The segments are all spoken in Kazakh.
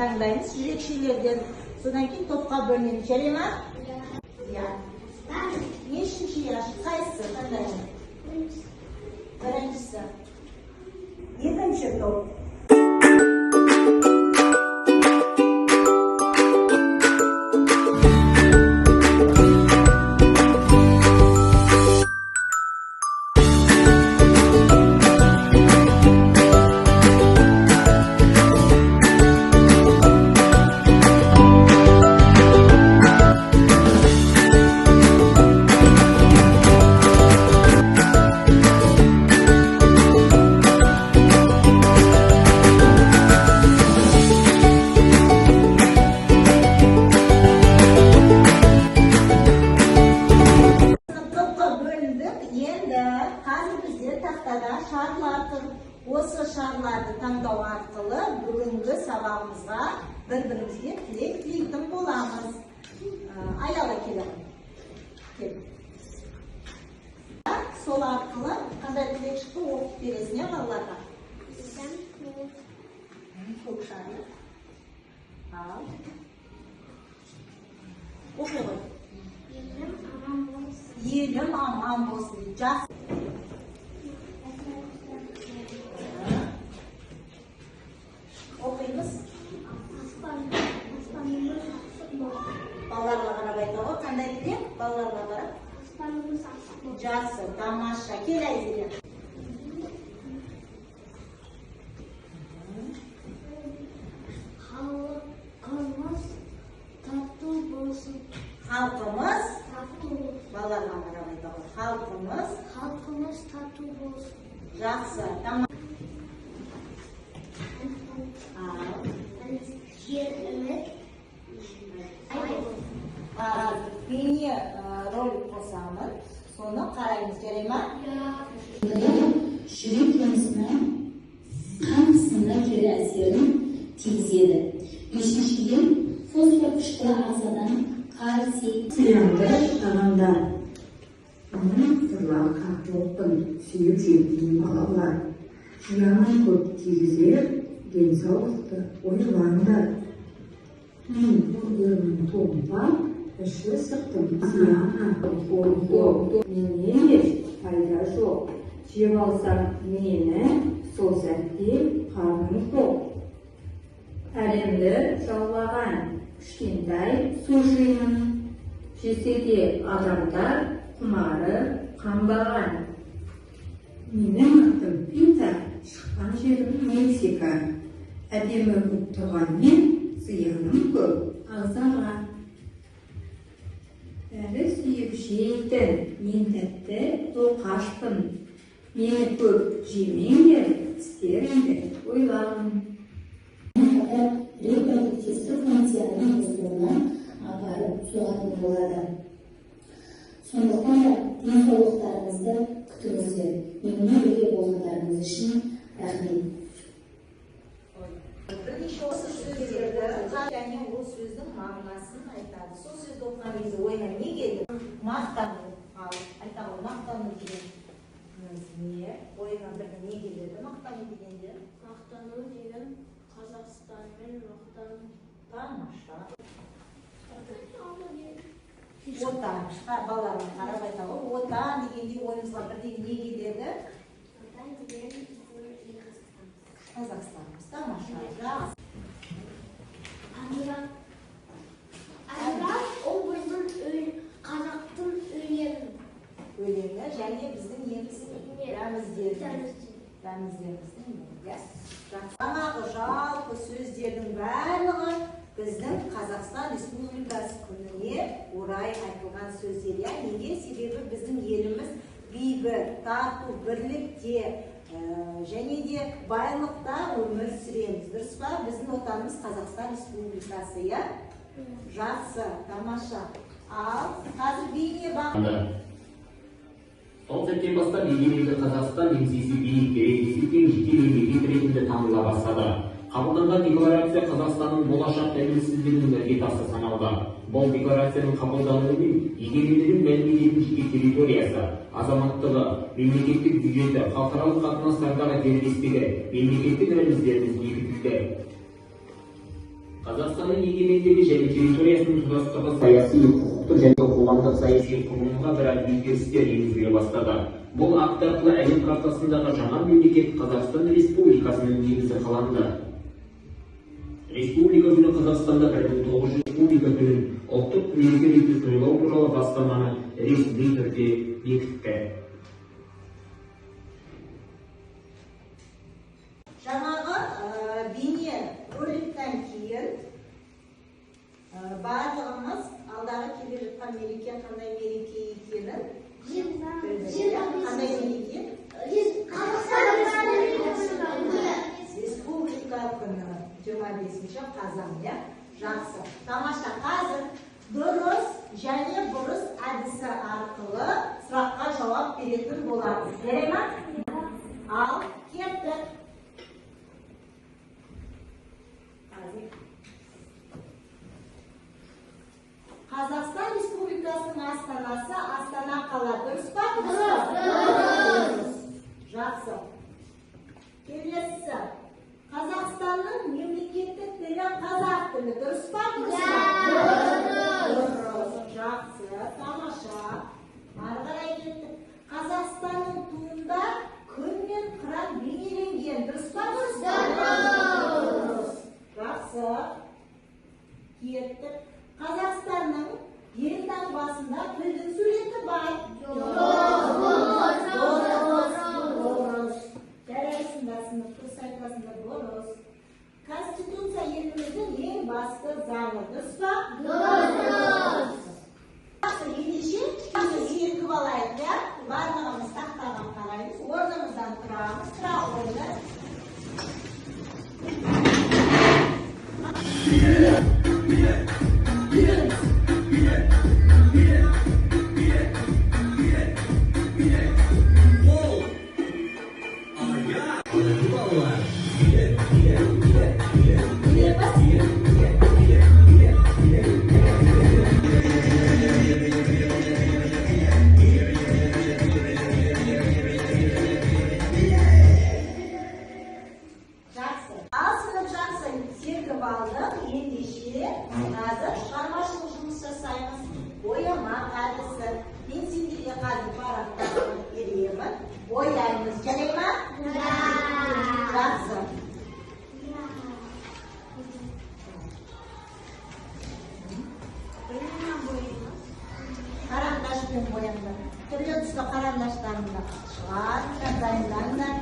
таңдаймыз, жүрекшелерден. Содан кейін топқа бөлінеміз. Жарай ма? Иә. Нешінші яш? Қайсысы таңдаймыз? Біріншісі. Екінші топ. Осы шарларды таңдау арқылы бүгінгі сабағымызға бір-бірімізге тілек тілейтін боламыз. Аяла келем. Сол арқылы қандай тілек шықты оқып бересің, балаларға? Көк шарлы. Ал. Оқи ғой. Елім аман болсын. Жақсы. Оқимыз. Балаларға қарап айта ғой, қандай тілек? Балаларға қарап. Жақсы, тамаша. Кел Айзере. Халқымыз тату болсын. Халқымыз. Балаларға қарап айта ғой. Халқымыз тату болсын. Жақсы, тамаша. Бейне ролик қосамын, соны қараймыз, жарай ма? Жүрек жұмысына қан қысымына кері әсерін тигізеді. Үшіншіден, фосфор қышқылы ағзадан кальций Сыйланды тағамдар. Оның сырлағы қақтылықтың сүйіп жеткен балалар. Зияны көп тигізер, денсаулықты ойлаңдар. Мен көргенім томпа, іші сыртым зияны. Менен еш пайда жоқ. Жеп алсам мені сол сәтте қарным тоқ. Әлемді жаулаған кішкентай су жиынын. Жесе де адамдар құмары қанбаған. Менің атым Пита, шыққан жерім Мексика. Әдемі көп тұрғанмен зияным көп ағзаға. Бәрі сүйіп жейтін, мен тәтті тоқашпын. Мені көп жемеңдер, істеріңді ойлағын. репродуктивті функцияның бұзылуына апарып соғатын болады. Сондықтан да денсаулықтарыңызды күтіңіздер. Менімен бірге болғандарыңыз үшін рахмет. Бірнеше осы сөздерді және ол сөздің мағынасын айтады. Сол сөзді оқыған кезде ойына не келді? Мақтану. Айта ғой, мақтану деген не? Ойына бірге не келеді? Мақтану дегенде? Мақтану деген Қазақстанмен мақтану. Тамаша. Отан. Балаларға қарап айта ғой. Отан дегенде ойымызға бірден не келеді? Отан деген Қазақстанымыз. Тамаша. Әнұран ол біздің қазақтың өлеңі. Өлеңі және біздің рәміздеріміздің. Жаңағы жалпы сөздердің барлығы біздің Қазақстан Республикасы күніне орай айтылған сөздер. Неге? Себебі біздің еліміз бейбіт, тату, бірлікте және де байлықта өмір сүреміз. Дұрыс па? Біздің отанымыз Қазақстан Республикасы, иә? Жақсы, тамаша. Ал, қазір бейне бақылды. Сол сәттен бастап егеменді Қазақстан еңсесі биік дәрежесі тең жеке мемлекет ретінде таныла бастады. Қабылданған декларация Қазақстанның болашақ тәуелсіздігінің іргетасы саналды. Бұл декларацияның қабылдануымен егемендігін мәлімдейтін жеке территориясы, азаматтығы, мемлекеттік бюджеті, халықаралық қатынастардағы дербестігі, мемлекеттік рәміздеріміз бекітілді. Қазақстанның егемендігі және территориясының тұтастығы саяси, құқықтық және қоғамдық саяси құрылымға біраз өзгерістер енгізіле бастады. Бұл акт арқылы әлем картасындағы жаңа мемлекет Қазақстан Республикасының негізі қаланды. Республика күні Қазақстанда 1900 республика күнін ұлттық мереке тойлау туралы бастаманы ресми түрде бекітті. Жаңағы бейне роликтен кейін барлығымыз алдағы келе жатқан мереке қандай мереке екенін қандай мереке? Республика күні 25 қазан, иә? Жақсы. Тамаша. Қазір дұрыс және бұрыс әдісі арқылы сұраққа жауап беретін боламыз. Жарай ма? Ал кеттік. Қазақстан Республикасының астанасы Астана қала. Дұрыс па? Дұрыс. Жақсы. Келесі. Қазақстанның мемлекеттік тілі қазақ тілі. Дұрыс па? Дұрыс. Жақсы. Тамаша. Ары қарай кеттік. Қазақстанның туында күн мен қыран бейнеленген. Дұрыс па? Дұрыс. Жақсы. Кеттік. Қазақстанның елтаңбасында тілдің суреті бар. Дұрыс. Жарайсыңдар, сыныпты сайтасында дұрыс. Конституция еліміздің ең басты заңы. Дұрыс па? Дұрыс. Ендеше зеркіп алайық, иә? Барлығымыз тақтаға қараймыз. Орнымыздан тұрамыз. Тұра қойыңдар. Қазір шығармашылық жұмыс жасаймыз. Бояма әдісі. Мен сендерге қазір парақтарын беремін. Бояймыз. Жарай ма? Жақсы. Қарандашпен бояңдар. Түрлі түсті қарандаштарымды шығарыңдар, дайындаңдар.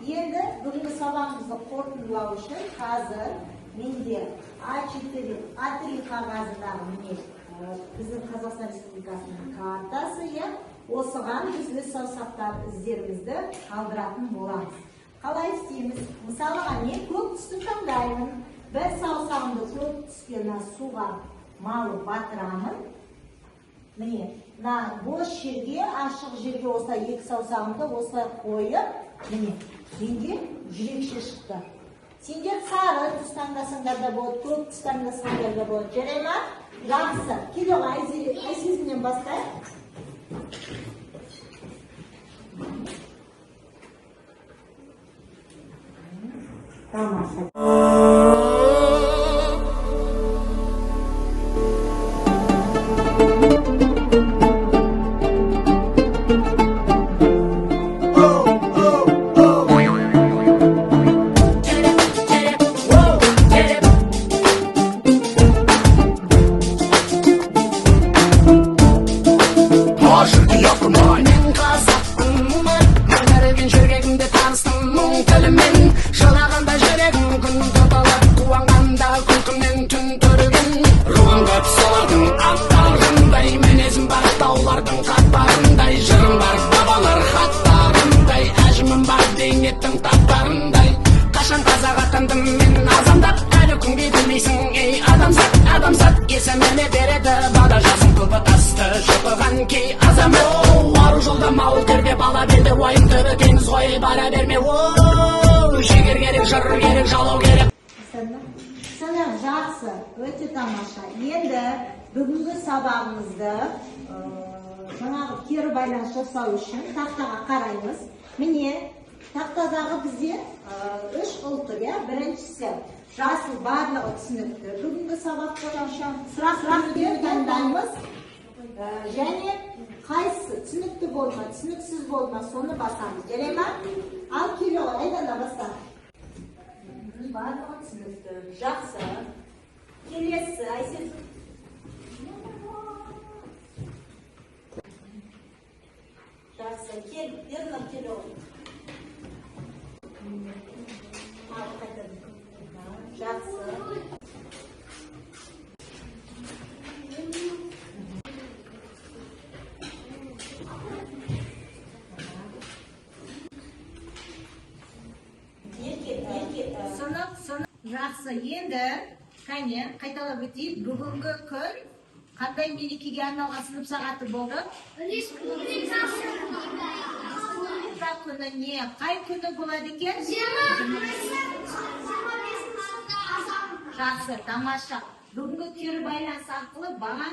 Енді бүгінгі сабағымызды қорытындылау үшін қазір менде A3 қағазындағы біздің Қазақстан Республикасының картасы, осыған біз өз саусақтар іздерімізді қалдыратын боламыз. Қалай істейміз? Мысалыға мен көк түсті таңдаймын. Бір саусағымды көк түскен суға малып батырамын. Міне, бос жерге, ашық жерге осылай екі саусағымды осылай қойып, міне, менде жүрекше шықты. Сендер сары түс таңдасаңдар да болады, көк түс таңдасаңдар да болады. Жарай ма? Жақсы. Келе айсезімнен бастайық. Тамаша. Жүрегімде таныстым мұң тілімен, жылағанда жүрегім берсем мені береді бада жазым көпі асты шыпыған кей азам ару жолда мауыл түрде бала берді ойын түрі теңіз ғой бара берме шегер керек жыр керек жалау керек. Сәлем, жақсы, өте тамаша. Енді бүгінгі сабағымызды жаңағы кері байланыс жасау үшін тақтаға қараймыз. Міне, тақтадағы бізде үш ұл тұр, біріншісі жасыл барлығы түсінікті. Бүгінгі сабақта сұрақ таңдаймыз. Және қайсы түсінікті болма, түсініксіз болма, соны басамыз. Жарай ма? Ал келе ғой, айдана баста. Барлығы түсінікті. Жақсы. Келесі, Айсен. Жақсы. Кел, ернім келе ғой. Ал, қайтады. Жақсы. Жақсы, енді кәне қайталап өтейік. Бүгінгі күн қандай мерекеге арналған сынып сағаты болды? Республика күніне қай күні болады екен? Жақсы, тамаша. Бүгінгі кері байланыс арқылы баға